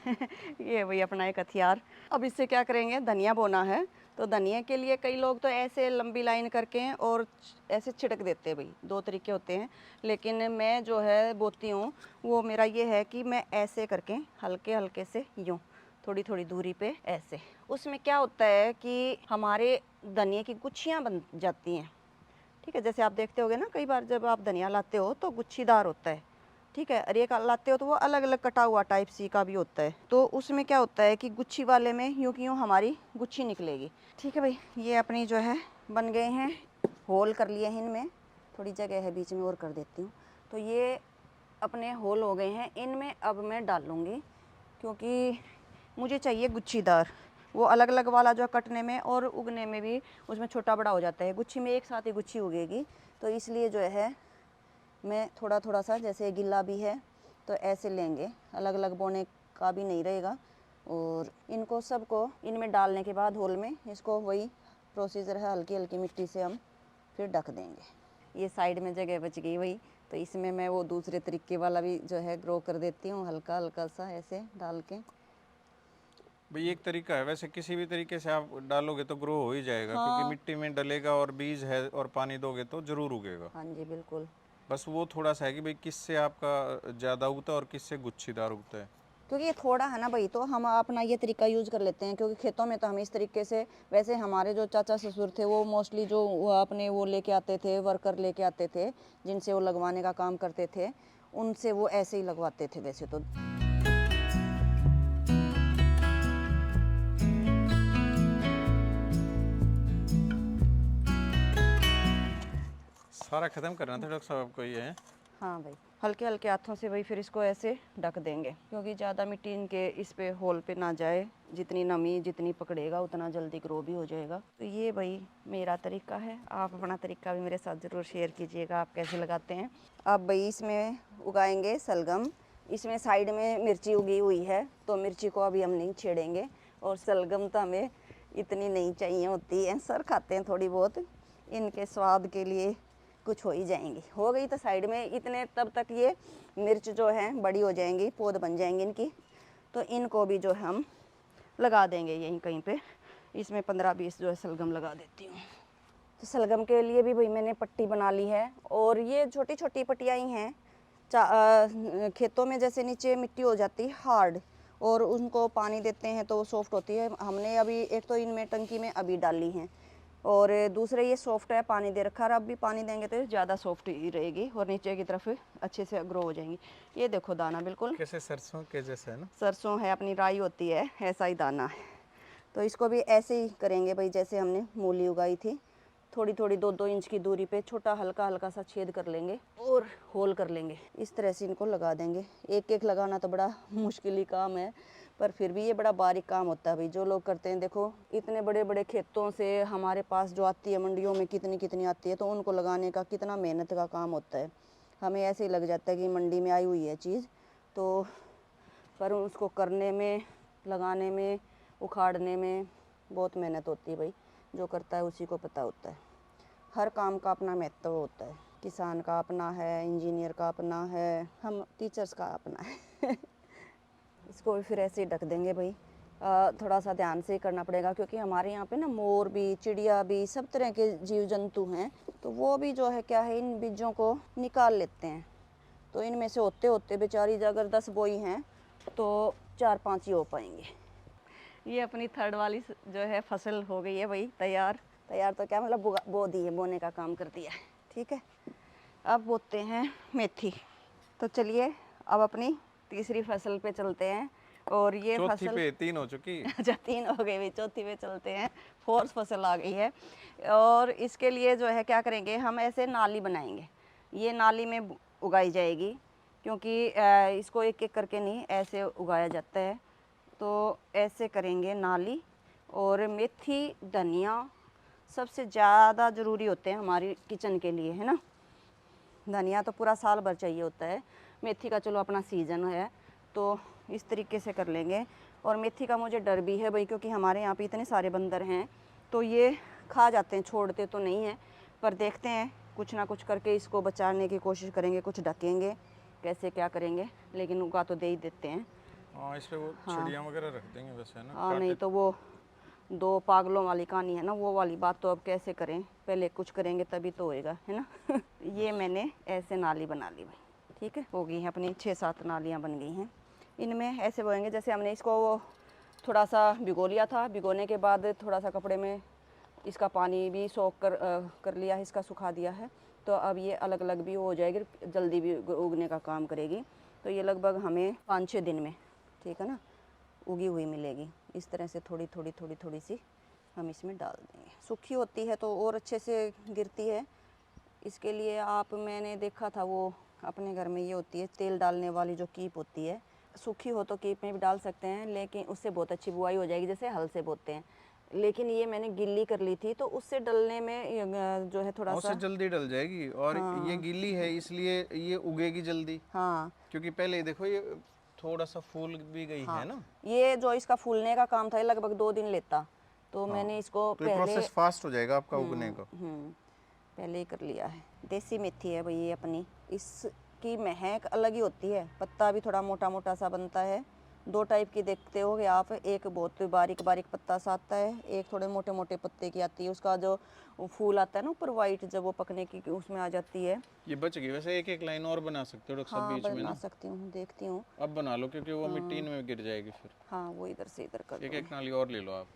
ये वही अपना एक हथियार। अब इससे क्या करेंगे, धनिया बोना है तो धनिया के लिए कई लोग तो ऐसे लंबी लाइन करके और ऐसे छिड़क देते हैं भाई, दो तरीके होते हैं। लेकिन मैं जो है बोती हूँ वो मेरा ये है कि मैं ऐसे करके हल्के हल्के से यूँ थोड़ी थोड़ी दूरी पे ऐसे। उसमें क्या होता है कि हमारे धनिया की गुच्छियाँ बन जाती हैं। ठीक है, जैसे आप देखते होगे ना, कई बार जब आप धनिया लाते हो तो गुच्छीदार होता है। ठीक है, और एक लाते हो तो वो अलग अलग कटा हुआ टाइप सी का भी होता है। तो उसमें क्या होता है कि गुच्छी वाले में यूँ की यूँ हमारी गुच्छी निकलेगी। ठीक है भाई, ये अपनी जो है बन गए हैं, होल कर लिए हैं इनमें, थोड़ी जगह है बीच में और कर देती हूँ। तो ये अपने होल हो गए हैं, इनमें अब मैं डालूँगी क्योंकि मुझे चाहिए गुच्छीदार। वो अलग अलग वाला जो कटने में और उगने में भी उसमें छोटा बड़ा हो जाता है, गुच्छी में एक साथ ही गुच्छी उगेगी। तो इसलिए जो है मैं थोड़ा थोड़ा सा, जैसे गिल्ला भी है तो ऐसे लेंगे, अलग अलग बोने का भी नहीं रहेगा। और इनको सबको इनमें डालने के बाद होल में इसको वही प्रोसीजर है, हल्की हल्की मिट्टी से हम फिर ढक देंगे। ये साइड में जगह बच गई वही, तो इसमें मैं वो दूसरे तरीके वाला भी जो है ग्रो कर देती हूँ, हल्का हल्का सा ऐसे डाल के। भाई एक तरीका है, वैसे किसी भी तरीके से आप डालोगे तो ग्रो हो ही जाएगा, क्योंकि हाँ मिट्टी में डलेगा और बीज है और पानी दोगे तो जरूर उगेगा। हाँ जी बिल्कुल। बस वो थोड़ा सा है कि भाई किससे आपका ज़्यादा उगता है और किससे गुच्छीदार उगता है। क्योंकि ये थोड़ा है ना भाई, तो हम अपना ये तरीका यूज कर लेते हैं, क्योंकि खेतों में तो हम इस तरीके से, वैसे हमारे जो चाचा ससुर थे वो मोस्टली जो वो अपने वो लेके आते थे, वर्कर लेके आते थे जिनसे वो लगवाने का काम करते थे, उनसे वो ऐसे ही लगवाते थे वैसे तो। सारा खत्म करना था डॉक्टर साहब आपको ये है। हाँ भाई, हल्के हल्के हाथों से भाई फिर इसको ऐसे ढक देंगे, क्योंकि ज़्यादा मिट्टी इनके इस पे होल पे ना जाए। जितनी नमी जितनी पकड़ेगा उतना जल्दी ग्रो भी हो जाएगा। तो ये भाई मेरा तरीका है, आप अपना तरीका भी मेरे साथ ज़रूर शेयर कीजिएगा, आप कैसे लगाते हैं। अब भाई इसमें उगाएंगे सलगम। इसमें साइड में मिर्ची उगी हुई है तो मिर्ची को अभी हम नहीं छेड़ेंगे। और सलगम तो हमें इतनी नहीं चाहिए होती है, सर खाते हैं थोड़ी बहुत, इनके स्वाद के लिए कुछ हो ही जाएंगी। हो गई तो साइड में इतने, तब तक ये मिर्च जो है बड़ी हो जाएंगी, पौध बन जाएंगी इनकी। तो इनको भी जो है हम लगा देंगे यहीं कहीं पे। इसमें 15-20 जो है सलगम लगा देती हूँ। तो सलगम के लिए भी भाई मैंने पट्टी बना ली है, और ये छोटी छोटी पट्टियाँ ही हैं। खेतों में जैसे नीचे मिट्टी हो जाती है हार्ड, और उनको पानी देते हैं तो वो सॉफ्ट होती है। हमने अभी एक तो इनमें टंकी में अभी डाली हैं, और दूसरे ये सॉफ्ट है, पानी दे रखा है, अब भी पानी देंगे तो ज़्यादा सॉफ्ट ही रहेगी और नीचे की तरफ अच्छे से ग्रो हो जाएंगी। ये देखो दाना बिल्कुल कैसे सरसों के जैसे है ना। सरसों है, अपनी राई होती है, ऐसा ही दाना है। तो इसको भी ऐसे ही करेंगे भाई, जैसे हमने मूली उगाई थी, थोड़ी थोड़ी 2-2 इंच की दूरी पे छोटा हल्का हल्का सा छेद कर लेंगे और होल कर लेंगे। इस तरह से इनको लगा देंगे। एक एक लगाना तो बड़ा मुश्किल ही काम है, पर फिर भी ये बड़ा बारीक काम होता है भाई, जो लोग करते हैं। देखो इतने बड़े बड़े खेतों से हमारे पास जो आती है, मंडियों में कितनी कितनी आती है, तो उनको लगाने का कितना मेहनत का काम होता है। हमें ऐसे ही लग जाता है कि मंडी में आई हुई है चीज़, तो पर उसको करने में, लगाने में, उखाड़ने में बहुत मेहनत होती है भाई। जो करता है उसी को पता होता है। हर काम का अपना महत्व होता है। किसान का अपना है, इंजीनियर का अपना है, हम टीचर्स का अपना है। इसको भी फिर ऐसे ही ढक देंगे भाई। थोड़ा सा ध्यान से करना पड़ेगा, क्योंकि हमारे यहाँ पे ना मोर भी, चिड़िया भी, सब तरह के जीव जंतु हैं, तो वो भी जो है क्या है, इन बीजों को निकाल लेते हैं। तो इनमें से होते होते बेचारी अगर 10 बोई हैं तो 4-5 ही हो पाएंगे। ये अपनी थर्ड वाली जो है फसल हो गई है भाई तैयार। तैयार तो क्या, मतलब बो दी है, बोने का काम कर दिया है। ठीक है, अब बोते हैं मेथी। तो चलिए अब अपनी तीसरी फसल पे चलते हैं। और ये चौथी फसल पे 3 हो चुकी। अच्छा 3 हो गई भाई, चौथी पे चलते हैं। फोर्थ फसल आ गई है। और इसके लिए जो है क्या करेंगे, हम ऐसे नाली बनाएंगे। ये नाली में उगाई जाएगी, क्योंकि इसको एक एक करके नहीं ऐसे उगाया जाता है। तो ऐसे करेंगे नाली। और मेथी धनिया सबसे ज़्यादा ज़रूरी होते हैं हमारी किचन के लिए, है ना। धनिया तो पूरा साल भर चाहिए होता है, मेथी का चलो अपना सीज़न है, तो इस तरीके से कर लेंगे। और मेथी का मुझे डर भी है भाई, क्योंकि हमारे यहाँ पे इतने सारे बंदर हैं, तो ये खा जाते हैं, छोड़ते तो नहीं हैं। पर देखते हैं, कुछ ना कुछ करके इसको बचाने की कोशिश करेंगे, कुछ ढकेंगे, कैसे क्या करेंगे, लेकिन उगा तो दे ही देते हैं। हाँ इस पे वो चिड़िया वगैरह रख देंगे वैसे, है ना? हाँ नहीं तो वो दो पागलों वाली कहानी है ना, वो वाली बात तो अब कैसे करें, पहले कुछ करेंगे तभी तो होएगा, है ना। ये मैंने ऐसे नाली बना ली भाई, ठीक है, हो गई हैं अपनी 6-7 नालियाँ बन गई हैं। इनमें ऐसे बोएंगे, जैसे हमने इसको थोड़ा सा भिगो लिया था, भिगोने के बाद थोड़ा सा कपड़े में इसका पानी भी सोख कर लिया है, इसका सुखा दिया है। तो अब ये अलग अलग भी हो जाएगी, जल्दी भी उगने का काम करेगी। तो ये लगभग हमें 5-6 दिन में, ठीक है ना, उगी हुई मिलेगी। इस तरह से थोड़ी थोड़ी थोड़ी थोड़ी सी हम इसमें डाल देंगे। सूखी होती है तो और अच्छे से गिरती है। इसके लिए आप, मैंने देखा था वो अपने घर में ये होती है तेल डालने वाली जो कीप होती है, सूखी हो तो कीप में भी डाल सकते हैं, लेकिन उससे बहुत अच्छी बुआई हो जाएगी, जैसे हल से बोते हैं। लेकिन ये मैंने गिल्ली कर ली थी तो उससे डलने में जो है थोड़ा और सा, उससे जल्दी डल जाएगी, और ये गीली है इसलिए ये उगेगी जल्दी। हाँ क्योंकि पहले ही देखो ये थोड़ा सा फूल भी गई है हाँ, ना। ये जो इसका फूलने का काम था ये लगभग 2 दिन लेता, तो मैंने इसको तो ये पहले प्रोसेस फास्ट हो जाएगा आपका उगने का। पहले ही कर लिया है। देसी मेथी है भाई ये अपनी, इसकी महक अलग ही होती है। पत्ता भी थोड़ा मोटा मोटा सा बनता है। 2 टाइप की देखते होगे आप, एक बहुत बारीक बारीक पत्ता सा आता है, एक थोड़े मोटे मोटे पत्ते की आती है। उसका जो फूल आता है ना ऊपर वाइट, जब वो पकने की उसमें आ जाती है। ये बच गई वैसे, एक एक लाइन और बना सकते हो डॉक्टर साहब हाँ बीच में बना ना। सकती हूँ, देखती हूँ। अब बना लो क्योंकि वो मिट्टी इनमें गिर जाएगी फिर। हाँ वो इधर से इधर कर एक दूँ। एक नाली और ले लो आप।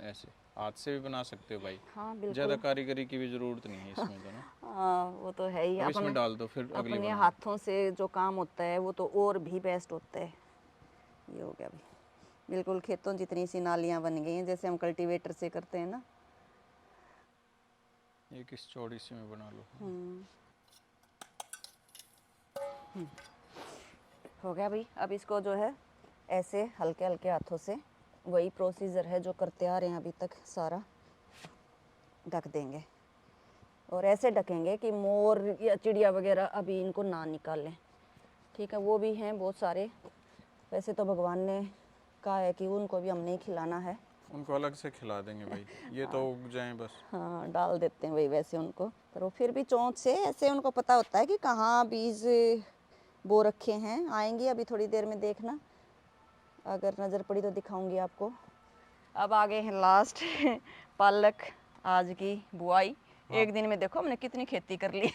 ऐसे हाथ से भी बना सकते हो भाई। हाँ ज़्यादा बिल्कुल। कारीगरी की भी ज़रूरत नहीं है इसमें तो ना। हाँ वो तो है ही। अब इसमें डाल दो फिर अगली अपने बनाना। हाथों से जो काम होता है वो तो और भी बेस्ट होता है। ये हो गया भाई, बिल्कुल खेतों जितनी सी नालियाँ बन गई हैं, जैसे हम कल्टीवेटर से करते हैं ना। एक इस चौड़ी सी में बना लो। हो गया भाई। अब इसको जो है ऐसे हल्के हल्के हाथों से, वही प्रोसीजर है जो करते आ रहे हैं अभी तक, सारा ढक देंगे। और ऐसे ढकेंगे कि मोर या चिड़िया वगैरह अभी इनको ना निकालें, ठीक है। वो भी हैं बहुत सारे, वैसे तो भगवान ने कहा है कि उनको भी हमने ही खिलाना है। उनको अलग से खिला देंगे भाई, ये तो उग जाएं बस। हाँ डाल देते हैं वही वैसे उनको, पर वो फिर भी चोंच से ऐसे उनको पता होता है कि कहाँ बीज बो रखे हैं। आएंगी अभी थोड़ी देर में, देखना, अगर नज़र पड़ी तो दिखाऊंगी आपको। अब आ गए हैं लास्ट पालक आज की बुआई। एक दिन में देखो हमने कितनी खेती कर ली।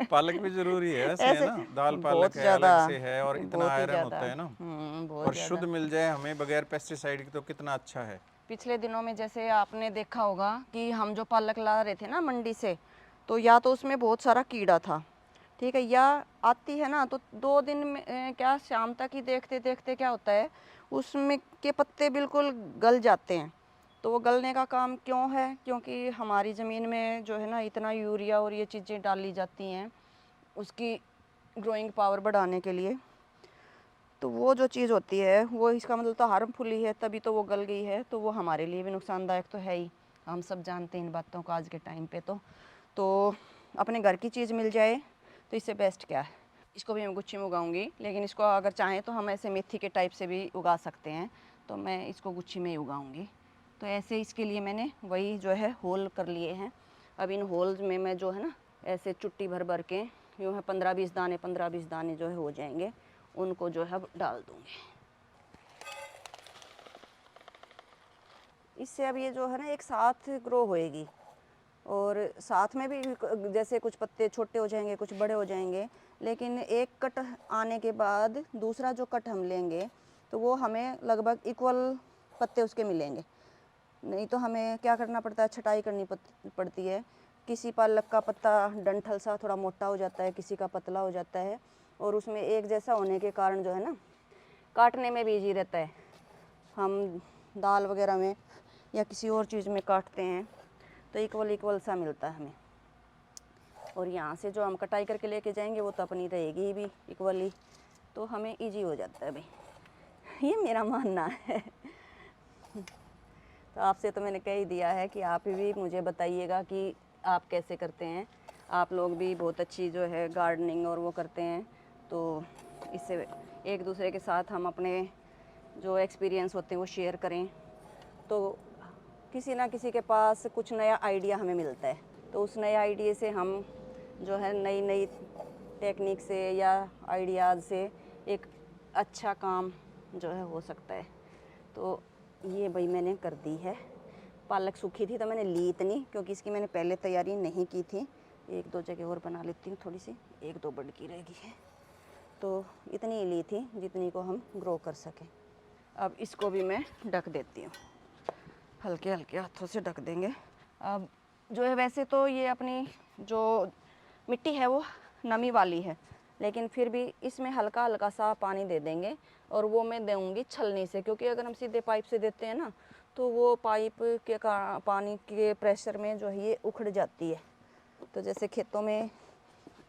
पालक भी जरूरी है वैसे, है ऐसे ना। दाल बहुत पालक है, ज़्यादा, अलग से है, और इतना बहुत ही आयरन ज़्यादा, होता है ना। बहुत और ज़्यादा। शुद्ध मिल जाए हमें बगैर पेस्टिसाइड के तो कितना अच्छा है। पिछले दिनों में जैसे आपने देखा होगा कि हम जो पालक ला रहे थे ना मंडी से, तो या तो उसमें बहुत सारा कीड़ा था, ठीक है, या आती है ना तो 2 दिन में क्या शाम तक ही देखते देखते क्या होता है, उसमें के पत्ते बिल्कुल गल जाते हैं। तो वो गलने का काम क्यों है? क्योंकि हमारी ज़मीन में जो है ना इतना यूरिया और ये चीज़ें डाली जाती हैं उसकी ग्रोइंग पावर बढ़ाने के लिए। तो वो जो चीज़ होती है वो इसका मतलब तो हार्मफुल ही है, तभी तो वो गल गई है। तो वो हमारे लिए भी नुकसानदायक तो है ही, हम सब जानते हैं इन बातों को आज के टाइम पे। तो अपने घर की चीज़ मिल जाए तो इससे बेस्ट क्या है। इसको भी मैं गुच्छी में उगाऊंगी, लेकिन इसको अगर चाहें तो हम ऐसे मेथी के टाइप से भी उगा सकते हैं, तो मैं इसको गुच्छी में ही उगाऊंगी। तो ऐसे इसके लिए मैंने वही जो है होल कर लिए हैं। अब इन होल्स में मैं जो है ना ऐसे चुट्टी भर भर के, यूँ है 15-20 दाने 15-20 दाने जो है हो जाएंगे, उनको जो है डाल दूँगी। इससे अब ये जो है ना एक साथ ग्रो होएगी, और साथ में भी जैसे कुछ पत्ते छोटे हो जाएंगे, कुछ बड़े हो जाएंगे, लेकिन एक कट आने के बाद दूसरा जो कट हम लेंगे तो वो हमें लगभग इक्वल पत्ते उसके मिलेंगे। नहीं तो हमें क्या करना पड़ता है, छटाई करनी पड़ती है। किसी पालक का पत्ता डंठल सा थोड़ा मोटा हो जाता है, किसी का पतला हो जाता है, और उसमें एक जैसा होने के कारण जो है ना काटने में भी इजी रहता है। हम दाल वगैरह में या किसी और चीज़ में काटते हैं तो इक्वल सा मिलता है हमें। और यहाँ से जो हम कटाई करके लेके जाएंगे वो तो अपनी रहेगी भी इक्वली, तो हमें इजी हो जाता है भाई, ये मेरा मानना है। तो आपसे तो मैंने कह ही दिया है कि आप भी मुझे बताइएगा कि आप कैसे करते हैं। आप लोग भी बहुत अच्छी जो है गार्डनिंग और वो करते हैं, तो इससे एक दूसरे के साथ हम अपने जो एक्सपीरियंस होते हैं वो शेयर करें, तो किसी ना किसी के पास कुछ नया आइडिया हमें मिलता है। तो उस नए आइडिया से हम जो है नई नई टेक्निक से या आइडियाज़ से एक अच्छा काम जो है हो सकता है। तो ये भाई मैंने कर दी है। पालक सूखी थी तो मैंने ली इतनी, क्योंकि इसकी मैंने पहले तैयारी नहीं की थी। एक दो जगह और बना लेती हूँ थोड़ी सी, एक दो बड़की रहेगी है। तो इतनी ली थी जितनी को हम ग्रो कर सकें। अब इसको भी मैं ढक देती हूँ, हल्के हल्के हाथों से ढक देंगे। अब जो है वैसे तो ये अपनी जो मिट्टी है वो नमी वाली है, लेकिन फिर भी इसमें हल्का हल्का सा पानी दे देंगे। और वो मैं दूँगी छलनी से, क्योंकि अगर हम सीधे पाइप से देते हैं ना तो वो पाइप के पानी के प्रेशर में जो है ये उखड़ जाती है। तो जैसे खेतों में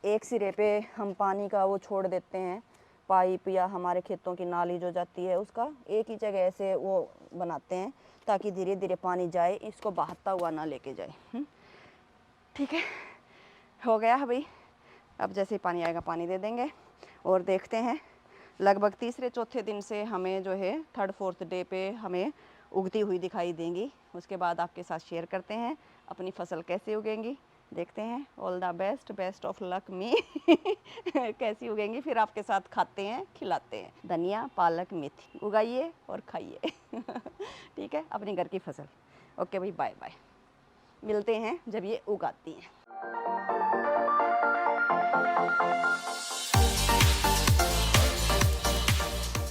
एक सिरे पे हम पानी का वो छोड़ देते हैं पाइप, या हमारे खेतों की नाली जो जाती है उसका एक ही जगह ऐसे वो बनाते हैं, ताकि धीरे धीरे पानी जाए, इसको बहाता हुआ ना लेके जाए। ठीक है, हो गया है भाई। अब जैसे ही पानी आएगा पानी दे देंगे और देखते हैं। लगभग तीसरे चौथे दिन से हमें जो है 3rd 4th डे पे हमें उगती हुई दिखाई देंगी। उसके बाद आपके साथ शेयर करते हैं अपनी फसल कैसे उगेंगी। देखते हैं। All the best, best of luck me. कैसी उगेंगी फिर आपके साथ खाते हैं, खिलाते हैं। धनिया, पालक, मेथी उगाइए और खाइए। ठीक है, अपने घर की फसल। ओके भाई, बाय बाय। मिलते हैं जब ये उगाती हैं।